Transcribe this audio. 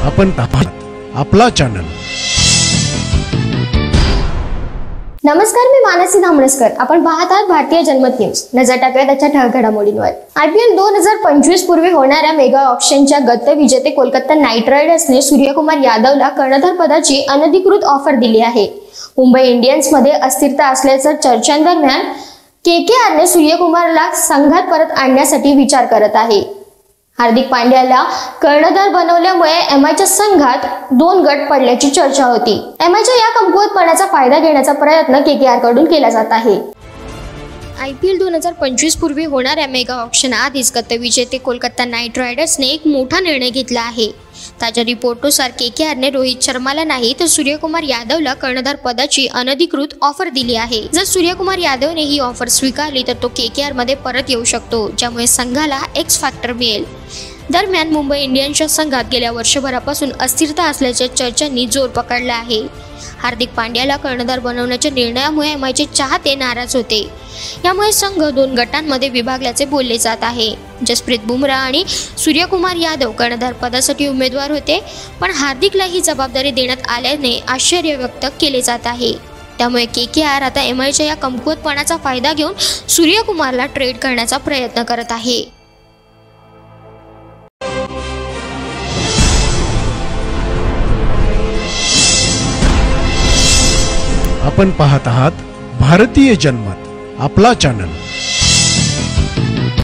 आपण पाहत आपला चॅनल। नमस्कार, मी मानसी धामणसकर। आपण पाहत आहात भारतीय जनमत न्यूज। नजर टाकूया त्याच्या ठळक घडामोडींवर। IPL 2025 पूर्वी होणाऱ्या मेगा ऑक्शनच्या गतविजेते कोलकाता नाईट रायडर्सने सूर्यकुमार यादवला कर्णधार पदाची अनधिकृत ऑफर दिली आहे। मुंबई इंडियन्समध्ये अस्थिरता असल्याच्या चर्चांदरम्यान KKRने सूर्यकुमारला संघात परत आणण्यासाठी विचार करत आहे। हार्दिक पांड्याला कर्णधार बनवल्यामुळे MIच्या संघात 2 गट पडल्याची चर्चा होती। MIच्या या कमकुवतपणाचा फायदा घेण्याचा प्रयत्न KKR कडून केला जात आहे। IPL 2025 पूर्वी होणाऱ्या मेगा ऑक्शन आधीच गतविजेते कोलकाता नाईट रायडर्सने एक मोठा निर्णय घेतला आहे। ताज्या रिपोर्टनुसार KKRने रोहित शर्माला नाही तर सूर्यकुमार यादवला कर्णधार पदाची अनधिकृत ऑफर दिली आहे। जर सूर्यकुमार यादवने ही ऑफर स्वीकारली तर तो KKR मध्ये परत येऊ शकतो, ज्यामुळे संघाला एक्स फॅक्टर मिळेल। दरम्यान मुंबई इंडियन्सच्या संघात गेल्या वर्षभरापासून अस्थिरता असल्याच्या चर्चांनी जोर पकडला आहे। हार्दिक पांड्याला कर्णधार बनवण्याच्या निर्णयामुळे MIचे चाहते नाराज होते। यामुळे संघ 2 गटांमध्ये विभागल्याचे बोलले जात आहे। जसप्रीत बुमराह आणि सूर्यकुमार यादव कर्णधार पदासाठी उमेदवार होते, पण हार्दिकला ही जबाबदारी देण्यात आल्याने आश्चर्य व्यक्त केले जात आहे। त्यामुळे KKR आता MIच्या या कमकुवतपणाचा फायदा घेऊन सूर्यकुमारला ट्रेड करण्याचा प्रयत्न करत आहे। आपण पाहत आहात भारतीय जनमत आपला चॅनल।